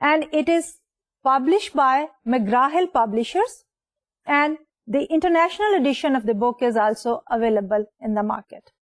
and it is published by McGraw-Hill Publishers and the international edition of the book is also available in the market.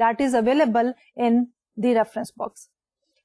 that is available in the reference books.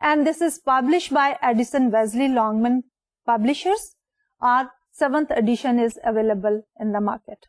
and this is published by Addison Wesley Longman Publishers. Our 7th edition is available in the market.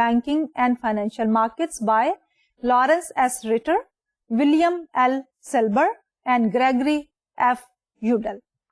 Banking and Financial Markets by Lawrence S. Ritter, William L. Silber and Gregory F. Udall.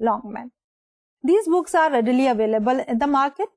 Longman. These books are readily available in the market.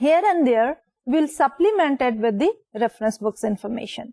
here and there we'll supplement it with the reference books information.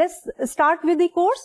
let's start with the course.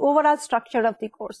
overall structure of the course.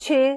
6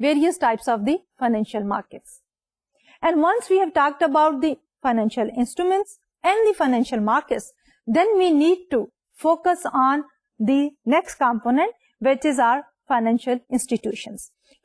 various types of the financial markets. And once we have talked about the financial instruments and the financial markets, then we need to focus on the next component, which is our financial institutions.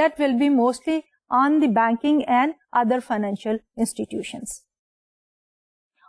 that will be mostly on the banking and other financial institutions.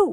2.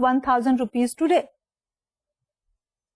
1000 rupees today,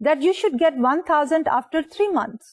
that you should get 1000 after 3 months,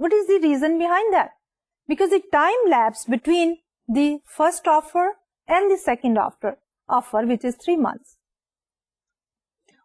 What is the reason behind that? Because the time lapse between the first offer and the second offer which is 3 months.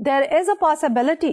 there is a possibility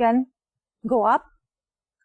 can go up,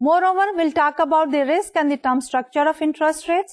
Moreover, we'll talk about the risk and the term structure of interest rates.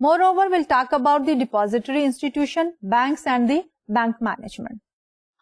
Moreover, we'll talk about the depository institution, banks and the bank management.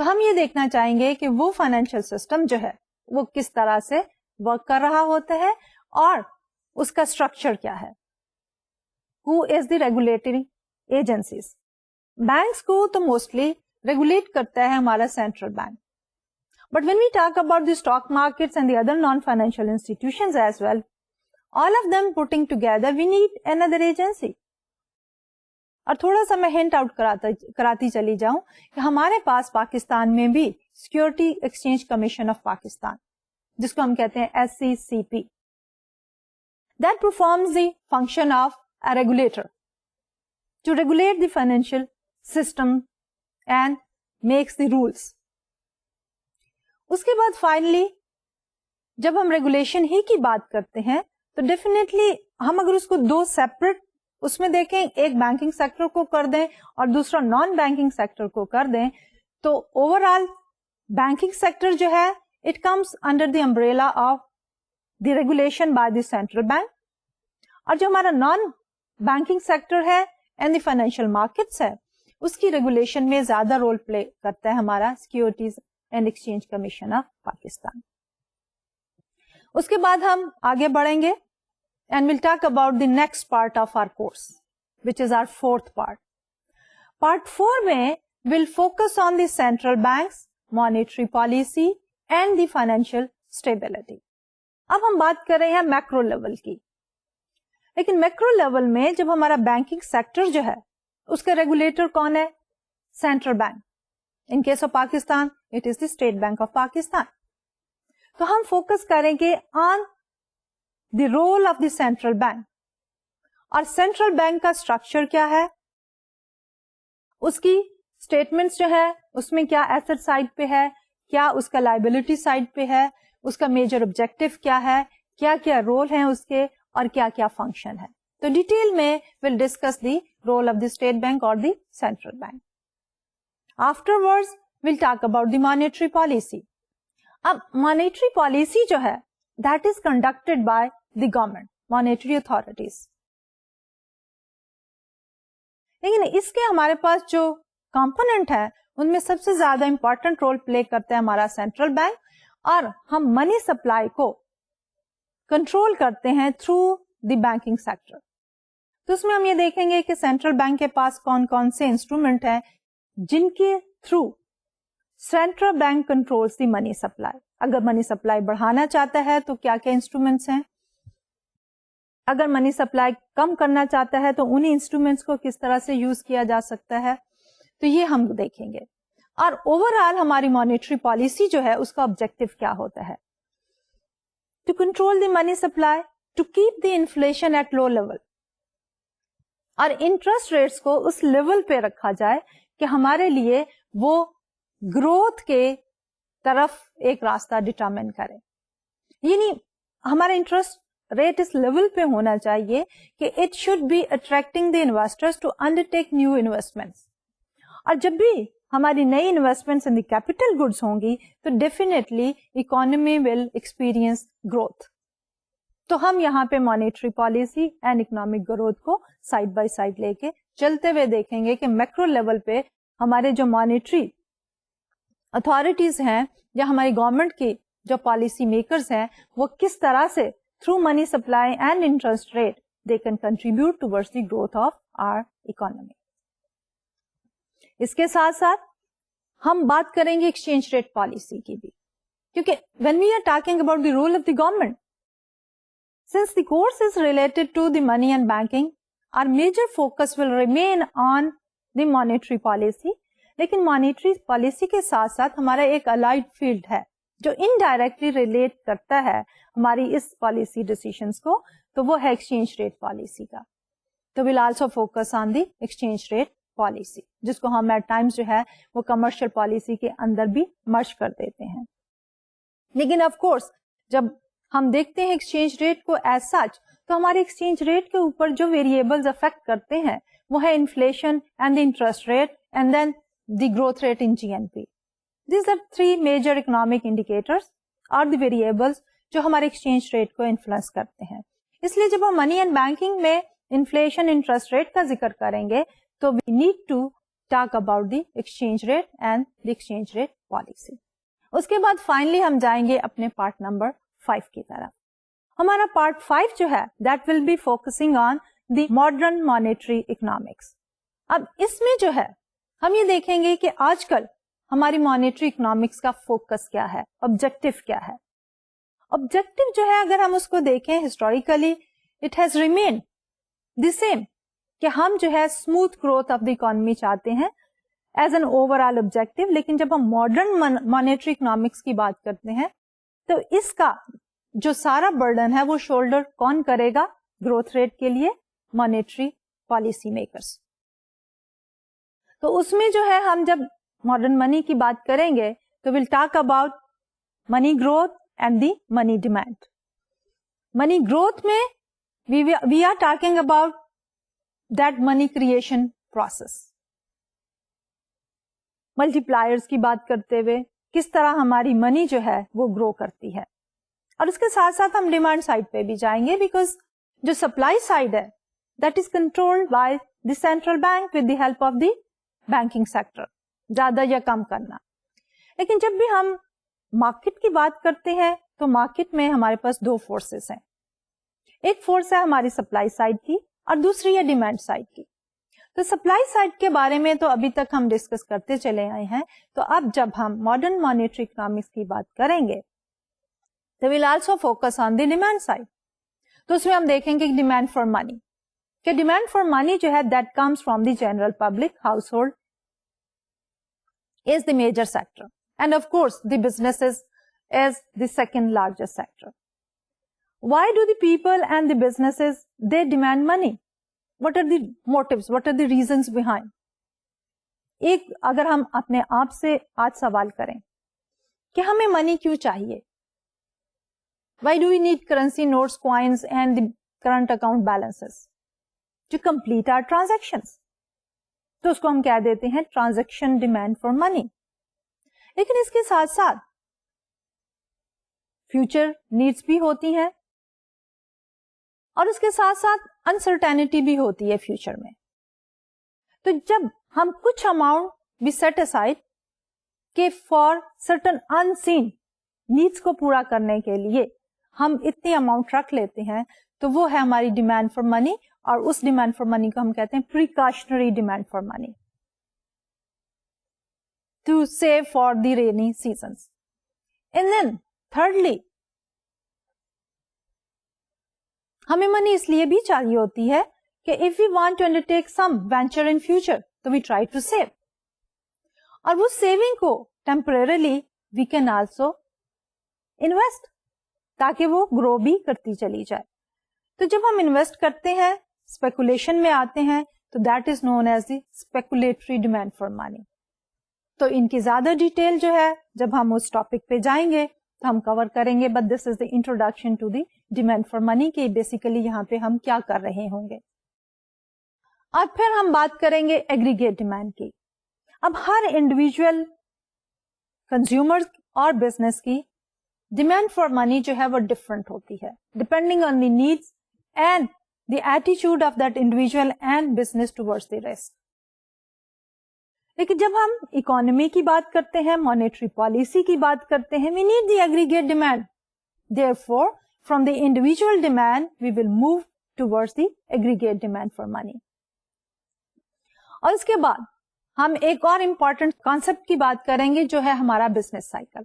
تو ہم یہ دیکھنا چاہیں گے کہ وہ financial system جو ہے وہ کس طرح سے ورک کر رہا ہوتا ہے اور اس کا اسٹرکچر کیا ہے. Who is the regulatory agencies? Banks کو تو موسٹلی ریگولیٹ کرتا ہے ہمارا central bank. But when we talk about the stock markets and the other non financial institutions as well, all of them putting together, we need another agency. اور تھوڑا سا میں hint out کراتی چلی جاؤں کہ ہمارے پاس پاکستان میں بھی security exchange commission of Pakistan, جس کو ہم کہتے ہیں SCCP, that performs the function of a regulator to regulate the financial system and makes the rules. اس کے بعد فائنلی جب ہم ریگولیشن ہی کی بات کرتے ہیں تو ڈیفینیٹلی ہم اگر اس کو دو سیپریٹ اس میں دیکھیں, ایک بینکنگ سیکٹر کو کر دیں اور دوسرا نان بینکنگ سیکٹر کو کر دیں, تو اوور آل بینکنگ سیکٹر جو ہے it comes under the umbrella of the regulation by the central bank, اور جو ہمارا نان بینکنگ سیکٹر ہے اینڈ دی فائنینشیل مارکیٹس ہے اس کی ریگولیشن میں زیادہ رول پلے کرتا ہے ہمارا securities and exchange commission of Pakistan. اس کے بعد ہم آگے بڑھیں گے and we'll talk about the next part of our course, which is our fourth part. Part 4 میں we'll focus on the central bank's monetary policy and the financial stability. اب ہم بات کر رہے ہیں میکرو لیول کی, لیکن میکرو لیول میں جب ہمارا بینکنگ سیکٹر جو ہے اس کا ریگولیٹر کون ہے؟ Central bank. In case of Pakistan it is the state bank of Pakistan. تو ہم فوکس کریں گے on the role of the central bank, اور سینٹرل بینک کا اسٹرکچر کیا ہے, اس کی اسٹیٹمنٹس جو ہے اس میں کیا ایسٹ سائڈ پہ ہے, کیا اس کا لائبلٹی سائڈ پہ ہے, اس کا میجر آبجیکٹو کیا ہے, کیا کیا رول ہیں اس کے, اور کیا کیا فنکشن ہے. تو ڈیٹیل میں will discuss the role of the state bank اور the central bank. Afterwards will talk about the monetary policy. اب مانیٹری پالیسی جو ہے that is conducted by the government, monetary authorities. لیکن اس کے ہمارے پاس جو کمپوننٹ ہے ان میں سب سے زیادہ امپورٹنٹ رول پلے کرتا ہے ہمارا سینٹرل بینک, اور ہم منی سپلائی کو کنٹرول کرتے ہیں تھرو دی بینکنگ سیکٹر. تو اس میں ہم یہ دیکھیں گے کہ سینٹرل بینک کے پاس کون کون سے انسٹرومنٹ ہیں جن کے تھرو سینٹرل بینک کنٹرولز دی منی سپلائی. اگر منی سپلائی بڑھانا چاہتا ہے تو کیا کیا انسٹرومینٹس ہیں, اگر منی سپلائی کم کرنا چاہتا ہے تو انہی انسٹرومینٹس کو کس طرح سے یوز کیا جا سکتا ہے, تو یہ ہم دیکھیں گے. اور اوور آل ہماری مانیٹری پالیسی جو ہے اس کا آبجیکٹو کیا ہوتا ہے, to control the money supply, to keep the inflation at low level, اور انٹرسٹ ریٹس کو اس لیول پہ رکھا جائے کہ ہمارے لیے وہ گروتھ کے طرف ایک راستہ ڈٹرمن کرے. یعنی ہمارا انٹرسٹ ریٹ اس لیول پہ ہونا چاہیے کہ it should be attracting the investors to undertake new investments, اور جب بھی ہماری نئی investments in the capital goods ہوں گی تو definitely economy will experience growth. تو ہم یہاں پہ monetary policy and economic growth کو سائڈ بائی سائڈ لے کے چلتے ہوئے دیکھیں گے کہ میکرو لیول پہ ہمارے جو مانیٹری اتھارٹیز ہیں یا ہماری گورنمنٹ کی جو پالیسی میکرز ہیں وہ کس طرح سے through money supply and interest rate they can contribute towards the growth of our economy. اس کے ساتھ ساتھ ہم بات کریں گے ایکسچینج ریٹ پالیسی کی بھی, کیونکہ when we are talking about the role of the government, since the course is related to the money and banking, our major focus will remain on the monetary policy. لیکن monetary policy کے ساتھ ساتھ ہمارا ایک allied field ہے جو indirectly relate کرتا ہے ہماری اس پالیسی ڈیسیشنز کو, تو وہ ہے ایکسچینج ریٹ پالیسی کا. تو we'll also focus on the exchange rate policy, جس کو ہم ایٹ ٹائمز جو ہے وہ کمرشل پالیسی کے اندر بھی مرج کر دیتے ہیں. لیکن آف کورس جب ہم دیکھتے ہیں ایکسچینج ریٹ کو ایز سچ, تو ہمارے ایکسچینج ریٹ کے اوپر جو ویریبلز افیکٹ کرتے ہیں وہ ہے inflation and the interest rate and then the growth rate in GNP. These are three major economic indicators or the variables جو ہمارے ایکسچینج ریٹ کو انفلوئنس کرتے ہیں. اس لیے جب ہم منی اینڈ بینکنگ میں انفلیشن انٹرسٹ ریٹ کا ذکر کریں گے تو we need to talk about the exchange rate and the exchange rate policy. اس کے بعد فائنلی ہم جائیں گے اپنے پارٹ نمبر 5 کی طرف. ہمارا پارٹ 5 جو ہے that will be focusing on the modern monetary economics. اب اس میں جو ہے ہم یہ دیکھیں گے کہ آج کل ہماری مانیٹری اکنامکس کا فوکس کیا ہے, آبجیکٹو کیا ہے. آبجیکٹو جو ہے اگر ہم اس کو دیکھیں historically it has remained the same کہ ہم جو ہے smooth growth of the economy چاہتے ہیں as an over all objective. لیکن جب ہم ماڈرن مانیٹری اکنامکس کی بات کرتے ہیں تو اس کا جو سارا برڈن ہے وہ شولڈر کون کرے گا گروتھ ریٹ کے لیے؟ Monetary policy makers. تو اس میں جو ہے ہم جب ماڈرن منی کی بات کریں گے تو we'll talk about money growth and the money demand. Money growth میں we are talking about that money creation process. Multipliers کی بات کرتے ہوئے کس طرح ہماری منی جو ہے وہ گرو کرتی ہے. اور اس کے ساتھ ساتھ ہم ڈیمانڈ سائڈ پہ بھی جائیں گے بیکاز جو سپلائی سائڈ ہے that is controlled by the central bank with the help of the banking sector, زیادہ یا کم کرنا. لیکن جب بھی ہم مارکیٹ کی بات کرتے ہیں تو مارکیٹ میں ہمارے پاس 2 فورسز ہیں. ایک فورس ہے ہماری سپلائی سائڈ کی اور دوسری ہے ڈیمانڈ سائڈ کی. تو سپلائی سائڈ کے بارے میں تو ابھی تک ہم ڈسکس کرتے چلے آئے ہیں. تو اب جب ہم ماڈرن مانیٹری اکنامکس کی بات کریں گے تو we'll also focus on the demand side. تو اس میں ہم دیکھیں گے ڈیمانڈ فار منی کہ ڈیمانڈ فار منی جو ہے that comes from the general public house hold is the major sector, and of course the businesses is the second largest sector. Why do the people and the businesses they demand money? What are the motives? What are the reasons behind? ایک اگر ہم اپنے آپ سے آج سوال کریں کہ ہمیں منی کیوں چاہیے, why do we need currency notes, coins and the current account balances to complete our transactions? تو اس کو ہم کہہ دیتے ہیں ٹرانزیکشن ڈیمانڈ فار منی. لیکن اس کے ساتھ ساتھ فیوچر نیڈس بھی ہوتی ہیں اور اس کے ساتھ ساتھ انسرٹینٹی بھی ہوتی ہے فیوچر میں. تو جب ہم کچھ اماؤنٹ بھی سیٹ اسائڈ کہ for certain unseen needs کو پورا کرنے کے لیے ہم اتنی اماؤنٹ رکھ لیتے ہیں تو وہ ہے ہماری ڈیمانڈ فار منی. اور اس ڈیمانڈ فار منی کو ہم کہتے ہیں precautionary demand for money to save for the rainy seasons. And then thirdly ہمیں منی اس لیے بھی چاہیے ہوتی ہے کہ if we want to undertake some venture in future تو وی ٹرائی ٹو سیو, اور وہ سیونگ کو temporarily we can also invest تاکہ وہ گرو بھی کرتی چلی جائے. تو جب ہم انویسٹ کرتے ہیں اسپیکولیشن میں آتے ہیں تو that is known as the speculatory demand for money. تو ان کی زیادہ ڈیٹیل جو ہے جب ہم اس ٹاپک پہ جائیں گے تو ہم کور کریں گے, but this is the introduction to the demand for money کہ بیسیکلی یہاں پہ ہم کیا کر رہے ہوں گے. اب پھر ہم بات کریں گے ایگریگیٹ ڈیمانڈ کی. اب ہر انڈیویجل کنزیومر اور بزنس کی ڈیمانڈ فار منی جو ہے وہ ڈفرنٹ ہوتی ہے depending on the needs and the ایٹیچیوڈ of that individual and business towards the rest. لیکن جب ہم اکانومی کی بات کرتے ہیں, مانیٹری پالیسی کی بات کرتے ہیں, we need the aggregate demand. Therefore, from the individual demand, we will move towards the aggregate demand for money. اور اس کے بعد ہم ایک اور امپورٹنٹ کانسیپٹ کی بات کریں گے جو ہے ہمارا بزنس سائیکل.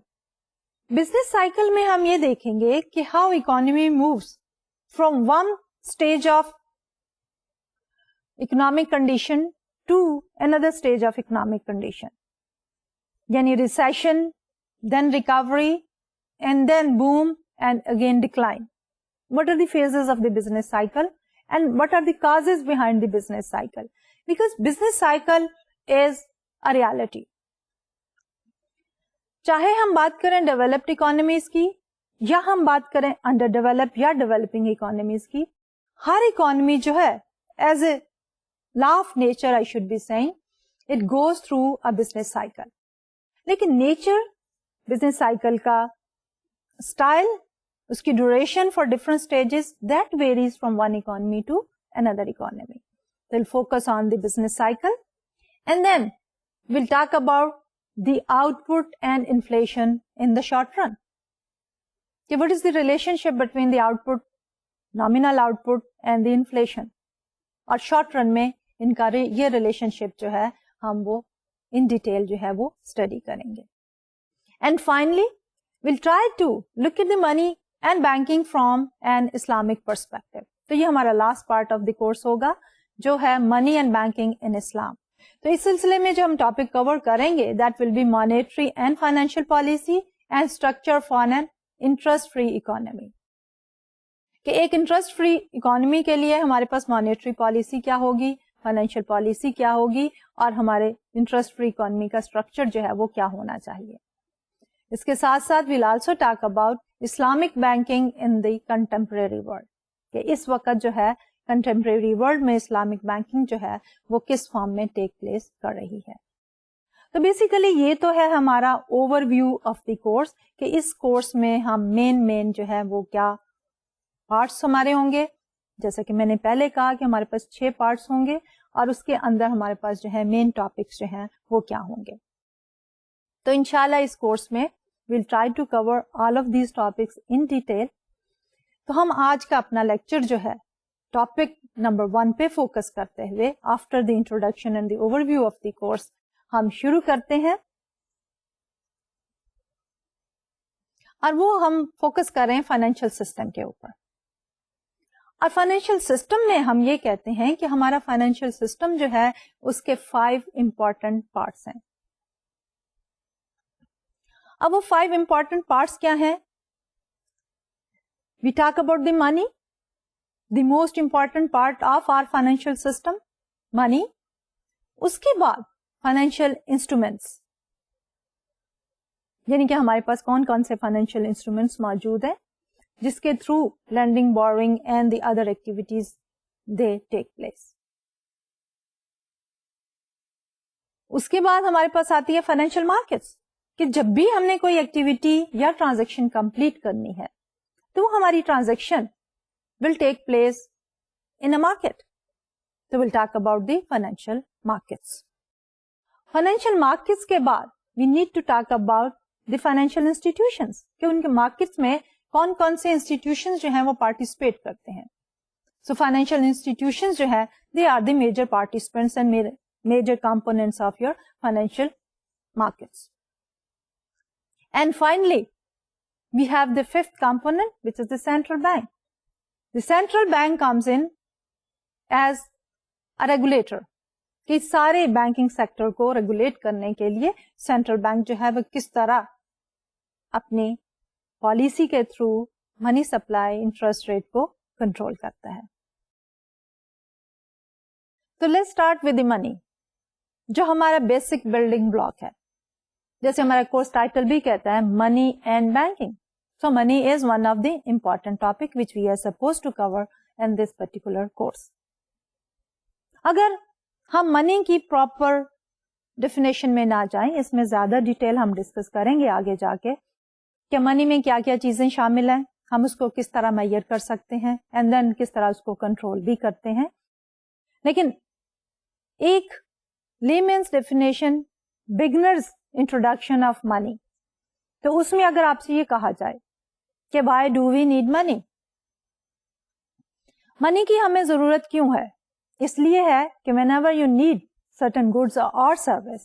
بزنس سائیکل میں ہم یہ دیکھیں گے کہ how economy moves from one stage of economic condition to another stage of economic condition. یعنی recession, then recovery, and then boom, and again decline. What are the phases of the business cycle and what are the causes behind the business cycle? Because business cycle is a reality. چاہے ہم بات کریں developed economies کی یا ہم بات کریں under develop یا ڈیولپنگ اکانومیز کی, ہر اکانومی جو ہے as a law of nature I should be seeing it goes through a business cycle. لیکن نیچر بزنس سائیکل کا اسٹائل, اس کی duration for different stages that varies from one economy to another economy. They'll focus on the business cycle And then we'll talk about the output and inflation in the short run. Okay, what is the relationship between the output, nominal output and the inflation? اور short run میں ان کا یہ relation شپ جو ہے ہم وہ in detail جو ہے وہ اسٹڈی کریں گے. And finally we'll try to look at the money and banking from an Islamic perspective. تو یہ ہمارا last part of the course ہوگا جو ہے منی اینڈ بینکنگ ان اسلام. تو اس سلسلے میں جو ہم ٹاپک کور کریں گے that will be monetary and financial policy and structure for an interest free economy. کہ ایک انٹرسٹ فری اکانومی کے لیے ہمارے پاس مانیٹری پالیسی کیا ہوگی, فائنینشیل پالیسی کیا ہوگی, اور ہمارے انٹرسٹ فری اکانومی کا اسٹرکچر جو ہے وہ کیا ہونا چاہیے. اس کے ساتھ ساتھ we'll also talk about Islamic banking in the contemporary world, کہ اس وقت جو ہے کنٹمپریری ورلڈ میں اسلامک بینکنگ جو ہے وہ کس فارم میں ٹیک پلیس کر رہی ہے. تو بیسیکلی یہ تو ہے ہمارا overview of the course, کہ اس کورس میں ہم مین جو ہے وہ کیا پارٹس ہمارے ہوں گے. جیسا کہ میں نے پہلے کہا کہ ہمارے پاس 6 پارٹس ہوں گے اور اس کے اندر ہمارے پاس جو ہے مین ٹاپکس جو ہیں وہ کیا ہوں گے. تو انشاءاللہ اس کورس میں we'll try to cover all of these topics in detail. تو ہم آج کا اپنا لیکچر جو ہے ٹاپک نمبر 1 پہ فوکس کرتے ہوئے after the introduction and the overview of the course ہم شروع کرتے ہیں, اور وہ ہم فوکس کر رہے ہیں فائنینشیل سسٹم کے اوپر. اور فائنینشیل سسٹم میں ہم یہ کہتے ہیں کہ ہمارا فائنینشیل سسٹم جو ہے اس کے 5 امپورٹنٹ پارٹس ہیں. اب وہ 5 امپورٹنٹ پارٹس کیا ہیں؟ We talk about the money, the most important part of our financial system, money. اس کے بعد فائنینشیل انسٹرومینٹس, یعنی کہ ہمارے پاس کون کون سے فائنینشیل انسٹرومینٹس موجود ہیں جس کے through lending, borrowing and the other activities they take place. اس کے بعد ہمارے پاس آتی ہے فائنینشیل مارکیٹس, کہ جب بھی ہم نے کوئی ایکٹیویٹی یا ٹرانزیکشن کمپلیٹ کرنی ہے تو ہماری transaction will take place in a market. تو will talk about the financial markets. Financial markets کے بعد we need to talk about the financial institutions, کہ ان کے مارکیٹس میں کون کون سے انسٹیٹیوشن جو ہیں وہ پارٹیسپیٹ کرتے ہیں. سو فائنینشیل انسٹیٹیوشن جو ہے they are the major participants and major components of your financial markets. And finally, we have the 5th component, which is the central bank. The central bank comes in as a regulator. کہ سارے banking sector کو regulate کرنے کے لیے central bank جو ہے وہ کس طرح اپنی پالیسی کے through money supply, interest rate کو کنٹرول کرتا ہے. تو لیٹس اسٹارٹ ود دی منی, جو ہمارا بیسک بلڈنگ بلاک ہے. جیسے ہمارا کورس ٹائٹل بھی کہتا ہے money and banking. So money is one of the important topic which we are supposed to cover in this particular course. اگر ہم منی کی پراپر ڈیفینیشن میں نہ جائیں, اس میں زیادہ ڈیٹیل ہم ڈسکس کریں گے آگے جا کے کہ منی میں کیا کیا چیزیں شامل ہیں, ہم اس کو کس طرح میئر کر سکتے ہیں, اینڈ دین کس طرح اس کو کنٹرول بھی کرتے ہیں. لیکن ایک layman's definition, beginners introduction of money, تو اس میں اگر آپ سے یہ کہا جائے کہ why do we need money, money کی ہمیں ضرورت کیوں ہے؟ اس لیے ہے کہ whenever you need certain goods اور سروس,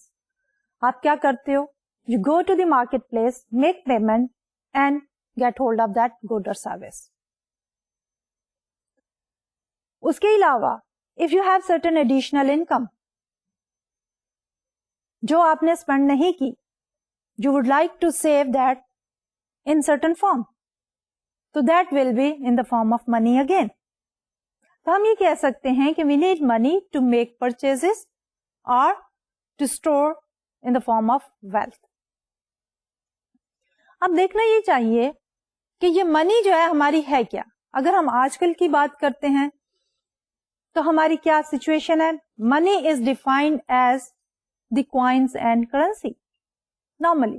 آپ کیا کرتے ہو؟ You go to the market place, make payment and get hold of that good اور سروس. اس کے علاوہ if you have certain additional income جو آپ نے اسپینڈ نہیں کی, you would like to save that in certain form, تو that will be in the form of money again. تو ہم یہ کہہ سکتے ہیں کہ we need money to make purchase اور to store in the form of wealth. اب دیکھنا یہ چاہیے کہ یہ منی جو ہے ہماری ہے کیا. اگر ہم آج کل کی بات کرتے ہیں تو ہماری کیا سچویشن ہے؟ Money is defined as the coins and currency. Normally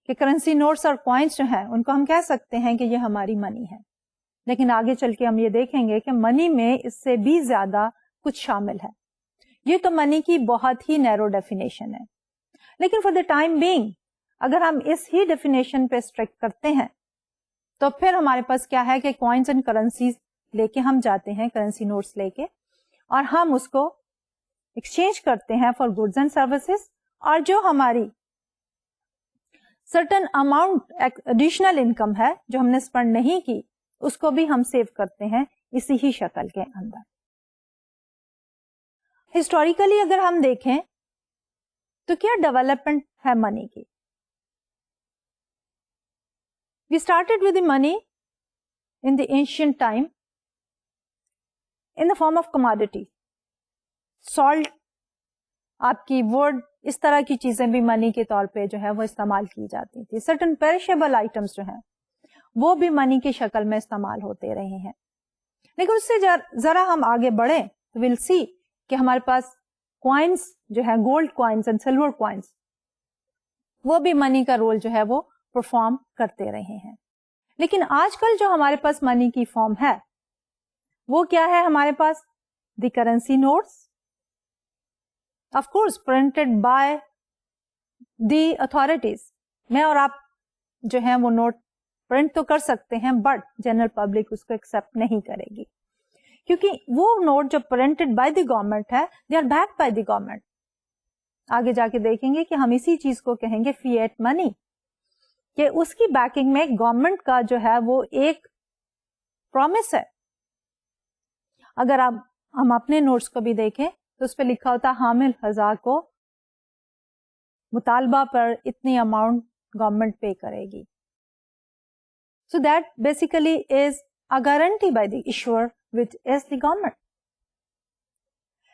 کہ کرنسی نوٹس اور کوائنس جو ہیں ان کو ہم کہہ سکتے ہیں کہ یہ ہماری منی ہے. لیکن آگے چل کے ہم یہ دیکھیں گے کہ منی میں اس سے بھی زیادہ کچھ شامل ہے, یہ تو منی کی بہت ہی نیرو ڈیفینیشن ہے. لیکن فار دا ٹائم بینگ اگر ہم اس ہی ڈیفینیشن پہ اسٹرک کرتے ہیں تو پھر ہمارے پاس کیا ہے کہ کوائنس اینڈ کرنسیز لے کے ہم جاتے ہیں, کرنسی نوٹس لے کے, اور ہم اس کو ایکسچینج کرتے ہیں فار گڈز اینڈ سروسز, اور جو ہماری سرٹن اماؤنٹ ایڈیشنل انکم ہے جو ہم نے اسپینڈ نہیں کی اس کو بھی ہم سیو کرتے ہیں اسی ہی شکل کے اندر. ہسٹوریکلی اگر ہم دیکھیں تو کیا ڈیولپمنٹ ہے منی کی. We started with the money in the ancient time in the form of commodity. Salt, آپ کی wood, اس طرح کی چیزیں بھی منی کے طور پہ جو ہے وہ استعمال کی جاتی تھی. certain perishable items جو ہیں وہ بھی منی کی شکل میں استعمال ہوتے رہے ہیں. لیکن اس سے ذرا ہم آگے بڑھیں تو we'll see کہ ہمارے پاس کوائنس جو ہے, gold coins and silver coins, وہ بھی منی کا رول جو ہے وہ پرفارم کرتے رہے ہیں. لیکن آج کل جو ہمارے پاس منی کی فارم ہے وہ کیا ہے ہمارے پاس, the currency notes, of course printed by the authorities. میں اور آپ جو ہیں وہ نوٹ پرنٹ تو کر سکتے ہیں بٹ جنرل پبلک اس کو ایکسپٹ نہیں کرے گی, کیونکہ وہ نوٹ جو پرنٹڈ بائی دی گورنمنٹ ہے they are backed by the government. آگے جا کے دیکھیں گے کہ ہم اسی چیز کو کہیں گے فیٹ منی, کہ اس کی بیکنگ میں گورنمنٹ کا جو ہے وہ ایک پرومس ہے. اگر ہم اپنے نوٹس کو بھی دیکھیں تو اس پہ لکھا ہوتا حامل ہزار کو مطالبہ پر اتنی اماؤنٹ گورنمنٹ پے کرے گی. So that basically is a guarantee by the issuer which is the government.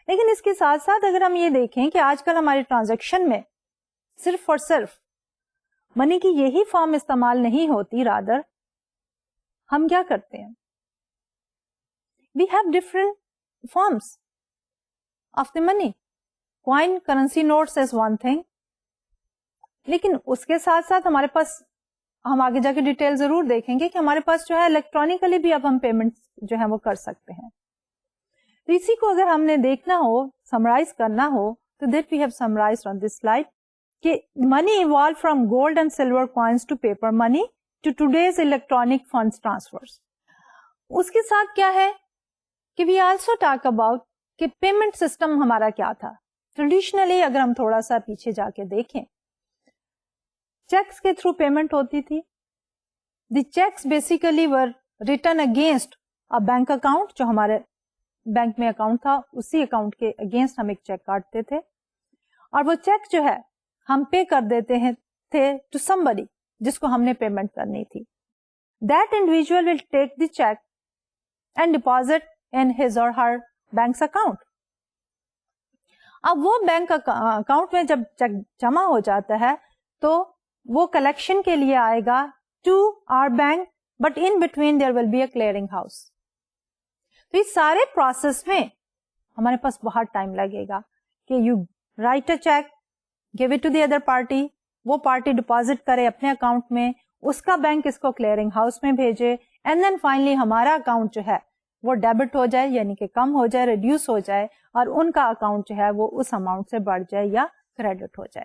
لیکن اس کے ساتھ ساتھ اگر ہم یہ دیکھیں کہ آج کل ہماری ٹرانزیکشن میں صرف اور صرف منی کی یہی فارم استعمال نہیں ہوتی, رادر ہم کیا کرتے ہیں, we have different forms of the money. Coin currency notes is one thing, لیکن اس کے ساتھ ساتھ ہمارے پاس, ہم آگے جا کے ڈیٹیل ضرور دیکھیں گے کہ ہمارے پاس جو ہے الیکٹرانکلی بھی اب ہم پیمنٹ جو ہے وہ کر سکتے ہیں. اسی کو اگر ہم نے دیکھنا ہو, سمرائز کرنا ہو, تو that we have summarised on this slide کہ money evolve from gold and silver coins to paper money to today's electronic funds transfers. اس کے ساتھ کیا ہے کہ وی آلسو ٹاک اباؤٹ کہ پیمنٹ سسٹم ہمارا کیا تھا. ٹریڈیشنلی اگر ہم تھوڑا سا پیچھے جا کے دیکھیں, چیکس کے تھرو پیمنٹ ہوتی تھی. The cheques basically were written against a bank account, جو ہمارے بینک میں اکاؤنٹ تھا اسی اکاؤنٹ کے اگینسٹ ہم ایک چیک کاٹتے تھے, اور وہ چیک جو ہے ہم پے کر دیتے ہیں تھے ٹو somebody جس کو ہم نے پیمنٹ کرنی تھی. That individual will take the check and deposit in his or her bank's account. اب وہ بینک اکاؤنٹ میں جب چیک جمع ہو جاتا ہے تو وہ کلیکشن کے لیے آئے گا to our bank, but in between there will be a clearing house. تو اس سارے پروسیس میں ہمارے پاس بہت ٹائم لگے گا کہ you write a check, give it to the other party, وہ پارٹی ڈپازٹ کرے اپنے اکاؤنٹ میں, اس کا بینک اس کو کلیئرنگ ہاؤس میں بھیجے, اینڈ دین فائنلی ہمارا اکاؤنٹ جو ہے وہ ڈیبٹ ہو جائے, یعنی کہ کم ہو جائے, ریڈیوس ہو جائے, اور ان کا اکاؤنٹ جو ہے وہ اس اماؤنٹ سے بڑھ جائے یا کریڈٹ ہو جائے.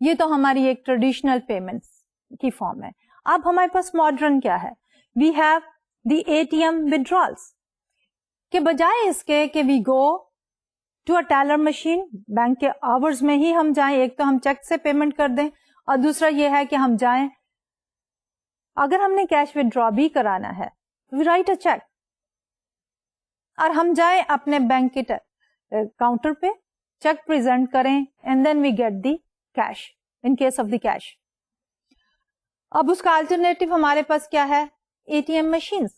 یہ تو ہماری ایک ٹریڈیشنل پیمنٹ کی فارم ہے. اب ہمارے پاس ماڈرن کیا ہے, we have the ATM withdrawals, کہ بجائے اس کے کہ we go to a teller machine, bank کے آورز میں ہی ہم جائیں, ایک تو ہم چیک سے پیمنٹ کر دیں, اور دوسرا یہ ہے کہ ہم جائیں, اگر ہم نے کیش ودرا بھی کرانا ہے وی رائٹ اے چیک, اور ہم جائیں اپنے بینک کے کاؤنٹر پہ, چیک پریزنٹ کریں, and then we get the cash in case of the cash. اب اس کا الٹرنیٹو ہمارے پاس کیا ہے, ATM machines,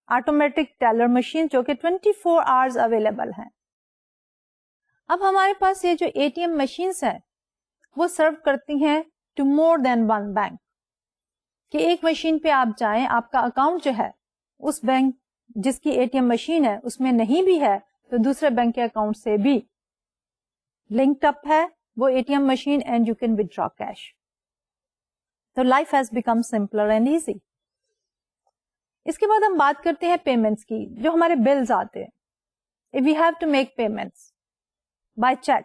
automatic teller machine جو کہ 24 hours اویلیبل ہیں. اب ہمارے پاس یہ جو ATM مشینز ہیں وہ سرو کرتی ہیں to more than one bank, کہ ایک مشین پہ آپ جائیں, آپ کا اکاؤنٹ جو ہے اس بینک جس کی ATM مشین ہے اس میں نہیں بھی ہے تو دوسرے بینک کے اکاؤنٹ سے بھی لنکڈ اپ ہے وہ ATM machine, and you can withdraw cash. تو life has become simpler and easy. اس کے بعد ہم بات کرتے ہیں پیمنٹس کی, جو ہمارے بلز آتے ہیں. if we have to make payments by check,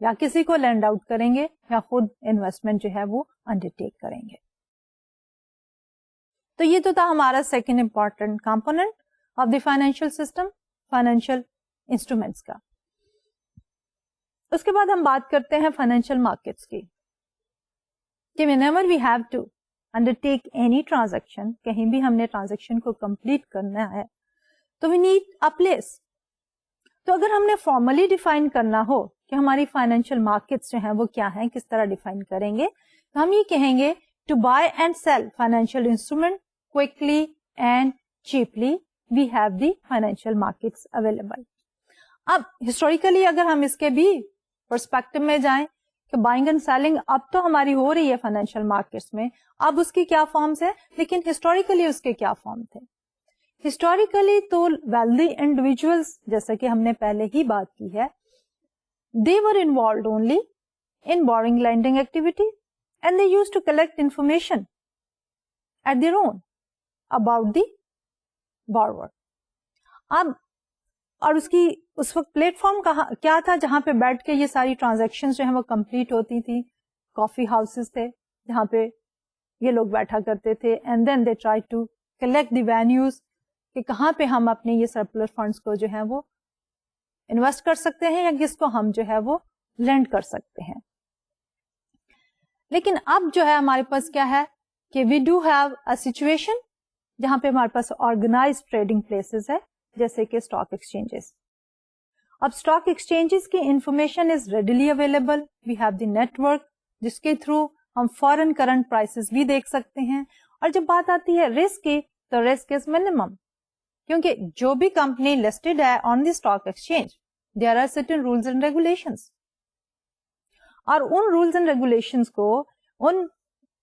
یا کسی کو لینڈ آؤٹ کریں گے یا خود انویسٹمنٹ جو ہے وہ انڈرٹیک کریں گے. تو یہ تو تھا ہمارا second important component of the financial system, financial instruments کا. اس کے بعد ہم بات کرتے ہیں فائنینشیل مارکیٹس کی کہ whenever we have to undertake any transaction، کہیں بھی ہم نے ٹرانزیکشن کو کمپلیٹ کرنا ہے تو we need a place. تو اگر ہم نے فارملی ڈیفائن کرنا ہو کہ ہماری فائنینشیل مارکیٹس جو ہیں وہ کیا ہیں، کس طرح ڈیفائن کریں گے، تو ہم یہ کہیں گے to buy and sell financial instrument quickly and cheaply we have the financial markets available. اب ہسٹوریکلی اگر ہم اس کے بھی پرسپیکٹو میں جائیں کہ بائنگ اینڈ سیلنگ اب تو ہماری ہو رہی ہے فائنینشیل مارکیٹس میں، اب اس کی کیا فارمز ہیں، لیکن ہسٹوریکلی اس کے کیا فارم تھے. ہسٹوریکلی تو ویلدی انڈیویجولس، جیسا کہ ہم نے پہلے ہی بات کی ہے، they were involved only in borrowing lending activity and they used to collect information at their own about the borrower. اب اور اس وقت پلیٹ فارم کیا تھا جہاں پہ بیٹھ کے یہ ساری ٹرانزیکشن جو ہیں وہ کمپلیٹ ہوتی تھی؟ کافی ہاؤسز تھے جہاں پہ یہ لوگ بیٹھا کرتے تھے and then they try to collect the venues کہ کہاں پہ ہم اپنے یہ سرپلس فنڈس کو جو ہے وہ انویسٹ کر سکتے ہیں یا کس کو ہم جو ہے وہ لینڈ کر سکتے ہیں. لیکن اب جو ہے ہمارے پاس کیا ہے کہ we do have a situation جہاں پہ ہمارے پاس آرگنائز ٹریڈنگ پلیسز ہے جیسے کہ اسٹاک ایکسچینجز. اب اسٹاک ایکسچینجز کی information is readily available. We have the network جس کے تھرو ہم فورن کرنٹ پرائسز بھی دیکھ سکتے ہیں. اور جب بات آتی ہے رسک کی تو رسک از منیمم، کیونکہ جو بھی کمپنی لسٹڈ ہے on the stock exchange there are certain rules and regulations, اور ان رولز اینڈ ریگولیشنز کو، ان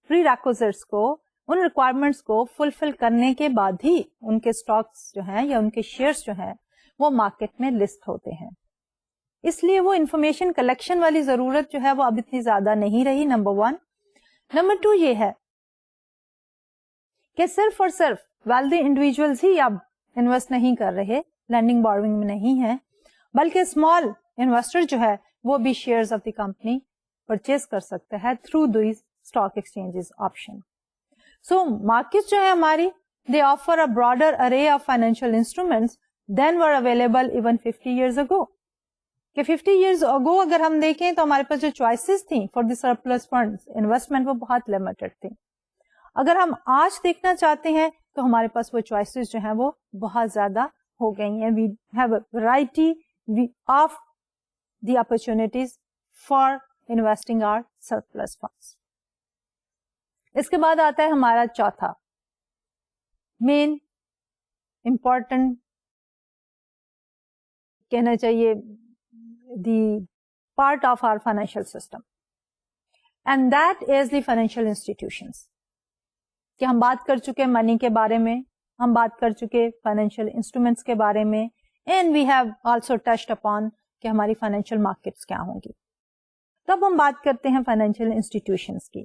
پری ریکوزٹس کو، ان ریکوائرمنٹس کو فلفل کرنے کے بعد ہی ان کے اسٹاکس جو ہیں یا ان کے شیئرس جو ہیں وہ مارکیٹ میں لسٹ ہوتے ہیں. اس لیے وہ انفارمیشن کلیکشن والی ضرورت جو ہے وہ اب اتنی زیادہ نہیں رہی، نمبر 1. نمبر 2 یہ ہے کہ صرف اور صرف ویلدی انڈیویجولز ہی اب انویسٹ نہیں کر رہے، لینڈنگ بارونگ میں نہیں ہے، بلکہ اسمال انویسٹر جو ہے وہ بھی shares of the company purchase کر سکتا ہے through these stock exchanges option. So market جو ہے ہماری they offer a broader array of financial instruments than were available even 50 years ago. کہ 50 years ago اگر ہم دیکھیں تو ہمارے پاس جو چوائسیز تھیں for the surplus funds investment وہ بہت لمیٹڈ تھیں. اگر ہم آج دیکھنا چاہتے ہیں تو ہمارے پاس وہ چوائسیز جو ہیں وہ بہت زیادہ ہو گئی ہیں. We have a variety of the opportunities for investing our surplus funds. اس کے بعد آتا ہے ہمارا چوتھا مین امپورٹنٹ کہنا چاہیے the part of our financial system and that is the financial institutions. کہ ہم بات کر چکے منی کے بارے میں، ہم بات کر چکے فائنینشیل انسٹرومینٹس کے بارے میں، and we have also touched upon کہ ہماری فائنینشیل مارکیٹس کیا ہوں گی. تو اب ہم بات کرتے ہیں فائنینشیل انسٹیٹیوشنس کی.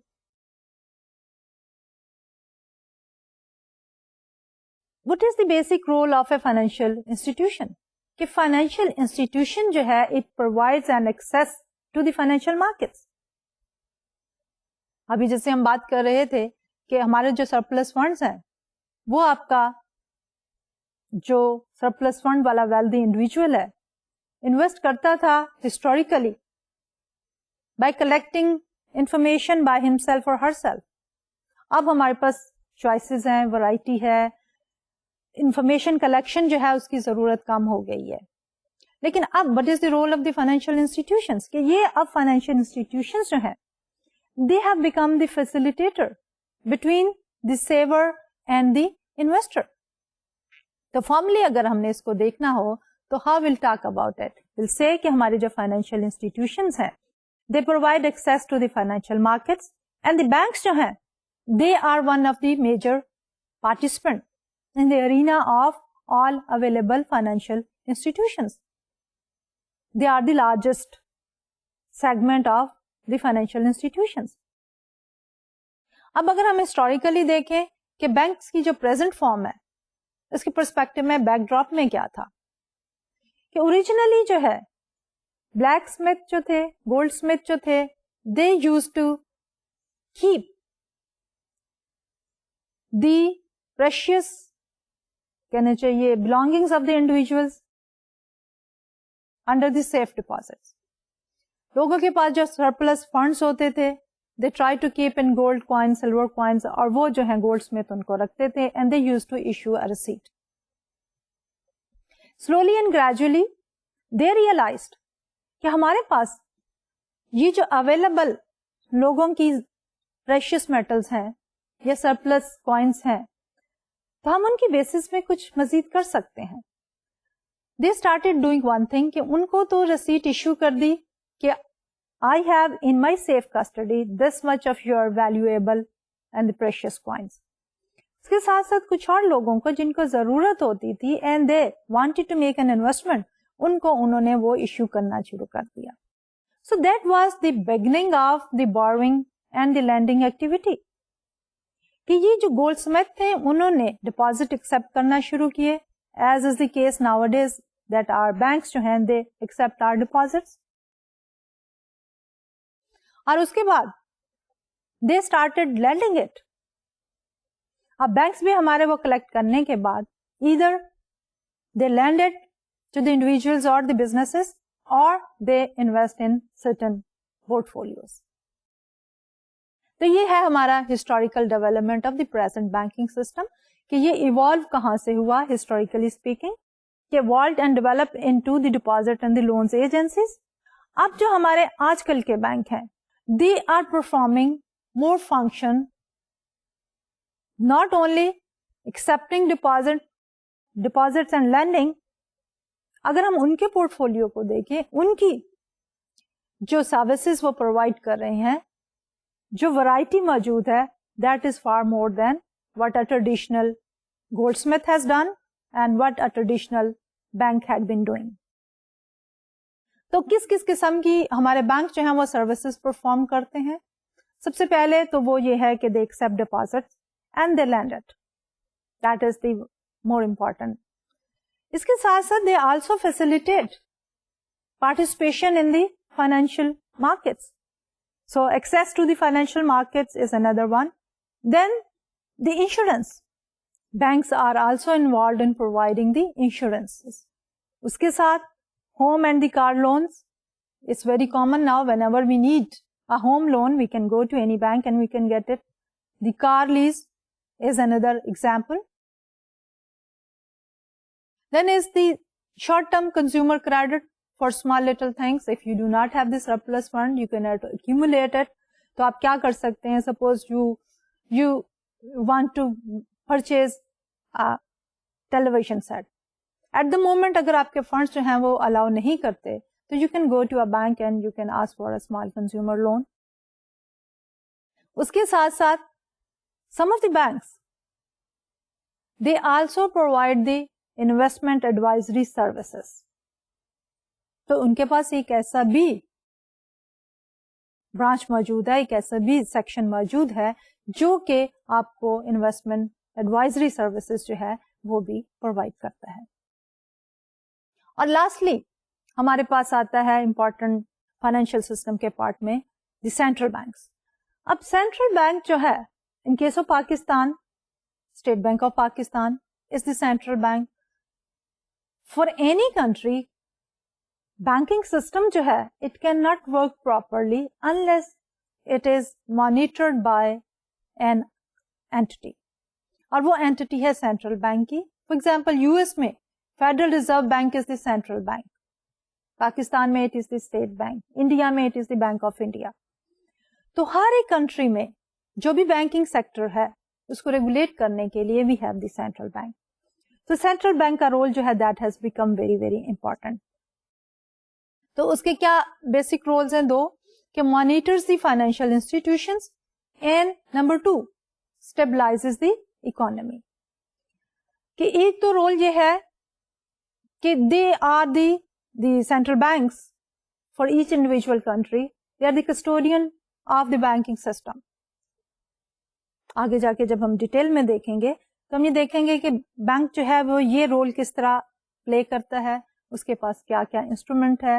What is the basic role of a financial institution? کہ فائنینشیل انسٹیٹیوشن جو ہے it provides an access to the financial markets. ابھی جیسے ہم بات کر رہے تھے کہ ہمارے جو سرپلس فنڈز ہیں وہ آپ کا جو سرپلس فنڈ والا ویلدی انڈیویجول ہے انویسٹ کرتا تھا historically by collecting information by himself اور ہر سیلف. اب ہمارے پاس چوائسیز ہیں، ورائٹی ہے، انفارمیشن کلیکشن جو ہے اس کی ضرورت کم ہو گئی ہے. لیکن اب what is the role of the financial institutions کہ یہ اب فائنینشیل انسٹیٹیوشنس جو ہیں they have become the facilitator between the saver and the investor. تو فارملی اگر ہم نے اس کو دیکھنا ہو تو how we'll talk about it, we'll say کہ ہمارے جو فائنینشیل انسٹیٹیوشنس ہیں they provide access to the financial markets and the banks جو ہیں they are one of the major participant in the arena of all available financial institutions. They are the largest segment of the financial institutions. اب اگر ہم historically دیکھیں کہ banks کی جو present form ہے اس کے پرسپیکٹو میں بیک ڈراپ میں کیا تھا کہ اوریجنلی جو ہے بلیک اسمتھ جو تھے, گولڈ اسمتھ جو تھے, they used to keep the precious کہنا چاہیے belongings of the individuals under the safe deposits. لوگوں کے پاس جو surplus funds ہوتے تھے, they try to keep in gold coins, silver coins, اور وہ جو ہیں گولڈ اسمتھ ان کو رکھتے تھے, and they used to issue a receipt. Slowly and gradually they realized کہ ہمارے پاس یہ جو اویلیبل لوگوں کی پریشیس میٹلز ہیں یا سرپلس کوائنس ہیں, تو ہم ان کی بیسس میں کچھ مزید کر سکتے ہیں. They started doing one thing کہ ان کو تو رسیٹ ایشو کر دی کہ I have in my safe custody this much of your valuable and precious coins. اس کے ساتھ ساتھ کچھ اور لوگوں کو جن کو ضرورت ہوتی تھی and they wanted to make an investment, ان کو انہوں نے وہ ایشو کرنا شروع کر دیا. So that was the beginning of the borrowing and the lending activity. کہ یہ جو گولڈ اسمتھ تھے انہوں نے ڈپازٹ ایکسپٹ کرنا شروع کیے, as is the case nowadays that our banks جو ہیں they accept our deposits. اور اس کے بعد they started lending it. اب بینکس بھی ہمارے وہ کلیکٹ کرنے کے بعد either they lend it to the individuals or the businesses or they invest in certain portfolios. تو یہ ہے ہمارا historical development of the present banking system کہ یہ ایوالو کہاں سے ہوا ہسٹوریکلی اسپیکنگ, کہ evolved and develop into the deposit and the loans agencies. اب جو ہمارے آج کل کے بینک ہیں they are performing more function, not only accepting deposits and lending. اگر ہم ان کے پورٹ فولیو کو دیکھیں, ان کی جو سروسز وہ پرووائڈ کر رہے ہیں, جو ورائٹی موجود ہے, that is far more than what a traditional goldsmith has done and what a traditional bank had been doing. تو کس کس قسم کی ہمارے بینک جو ہیں وہ سروسز پرفارم کرتے ہیں؟ سب سے پہلے تو وہ یہ ہے کہ they accept deposit and they lend it, that is the more important. اس کے ساتھ ساتھ they also facilitate participation in the financial markets. So access to the financial markets is another one. Then the insurance, banks are also involved in providing the insurance. اس کے ساتھ home and the car loans, it's very common now whenever we need a home loan we can go to any bank and we can get it. The car lease is another example. Then is the short-term consumer credit for small little things. If you do not have this surplus fund, you can accumulate it. تو آپ کیا کر سکتے ہیں؟ Suppose you want to purchase a television set. At the moment اگر آپ کے funds جو ہیں وہ allow نہیں کرتے, تو you can go to a bank and you can ask for a small consumer loan. اس کے ساتھ ساتھ some of the banks, they also provide the investment advisory services. تو ان کے پاس ایک ایسا بھی برانچ موجود ہے, ایک ایسا بھی سیکشن موجود ہے جو کہ آپ کو انویسٹمنٹ ایڈوائزری سروسز جو ہے وہ بھی پرووائڈ کرتا ہے. اور لاسٹلی ہمارے پاس آتا ہے امپورٹنٹ فائنینشیل سسٹم کے پارٹ میں دی سینٹرل بینکس. اب سینٹرل بینک جو ہے ان case of Pakistan, state bank of Pakistan is the central bank. For any country banking system جو ہے it can not work properly unless it is monitored by an entity, اور وہ anti ہے central bank کی. For example U S میں federal reserve bank is the central bank, Pakistan میں it is the state Bank, India میں it is the bank of India. تو ہر ایک کنٹری میں جو بھی بینکنگ سیکٹر ہے اس کو ریگولیٹ کرنے کے لیے we have the central bank. تو سینٹرل بینک کا رول جو ہے that has become very very important. تو اس کے کیا بیسک رولز ہیں؟ دو, کہ monitors the financial institutions and number 2 stabilises the economy. کہ ایک تو رول یہ ہے کہ they are the central banks for each individual country, they are the custodian of the banking system. آگے جا کے جب ہم ڈیٹیل میں دیکھیں گے تو ہم یہ دیکھیں گے کہ بینک جو ہے وہ یہ رول کس طرح پلے کرتا ہے, اس کے پاس کیا کیا انسٹرومنٹ ہے,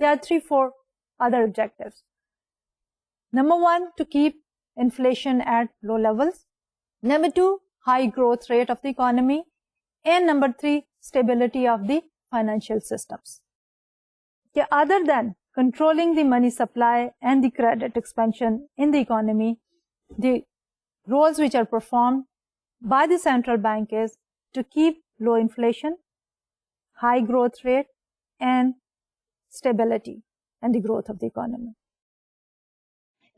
there are 3-4 other objectives. Number one, to keep inflation at low levels. Number two, high growth rate of the economy. And number three, stability of the financial systems. Okay, other than controlling the money supply and the credit expansion in the economy, the roles which are performed by the central bank is to keep low inflation, high growth rate, and stability and the growth of the economy.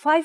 5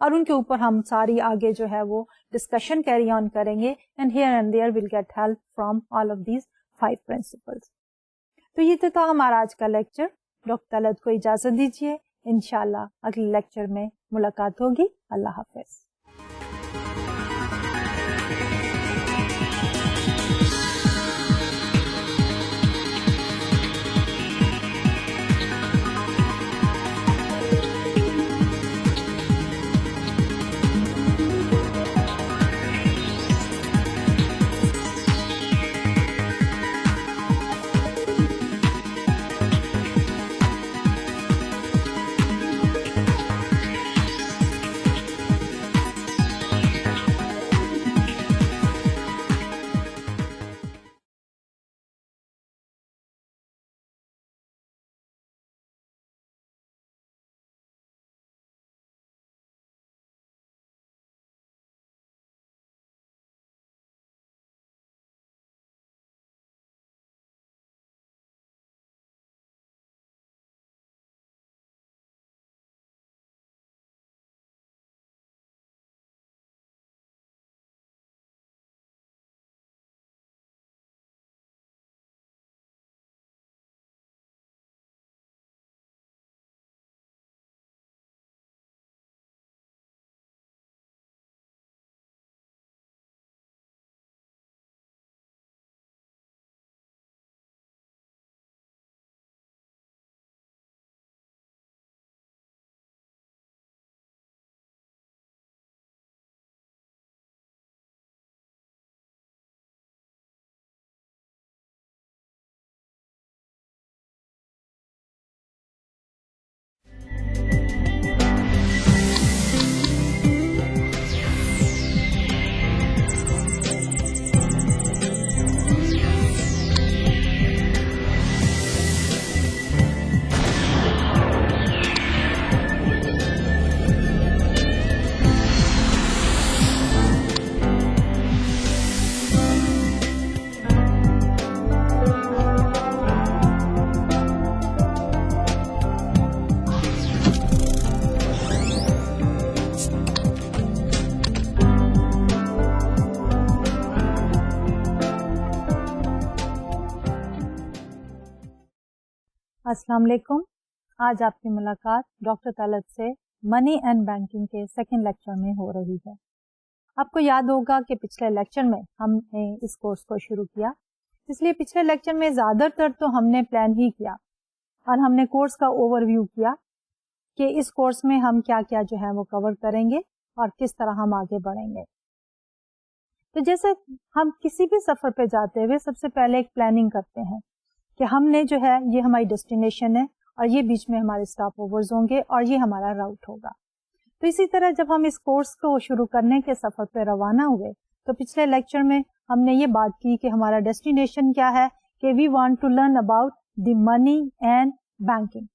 اور ان کے اوپر ہم ساری آگے جو ہے وہ discussion carry on کریں گے and here and there will get help from all of these 5 principles. تو یہ تو تھا ہمارا آج کا لیکچر. ڈاکٹر طلعت کو اجازت دیجیے, انشاءاللہ اگلے لیکچر میں ملاقات ہوگی. اللہ حافظ. السلام علیکم. آج آپ کی ملاقات ڈاکٹر طلعت سے منی اینڈ بینکنگ کے سیکنڈ لیکچر میں ہو رہی ہے. آپ کو یاد ہوگا کہ پچھلے لیکچر میں ہم نے اس کورس کو شروع کیا, اس لیے پچھلے لیکچر میں زیادہ تر تو ہم نے پلان ہی کیا اور ہم نے کورس کا اوور ویو کیا کہ اس کورس میں ہم کیا کیا جو ہے وہ کور کریں گے اور کس طرح ہم آگے بڑھیں گے. تو جیسے ہم کسی بھی سفر پہ جاتے ہوئے سب سے پہلے ایک پلاننگ کرتے ہیں کہ ہم نے جو ہے یہ ہماری ڈیسٹینیشن ہے اور یہ بیچ میں ہمارے اسٹاپ اوورز ہوں گے اور یہ ہمارا راؤٹ ہوگا. تو اسی طرح جب ہم اس کورس کو شروع کرنے کے سفر پہ روانہ ہوئے تو پچھلے لیکچر میں ہم نے یہ بات کی کہ ہمارا ڈیسٹینیشن کیا ہے, کہ we want to learn about the money and banking.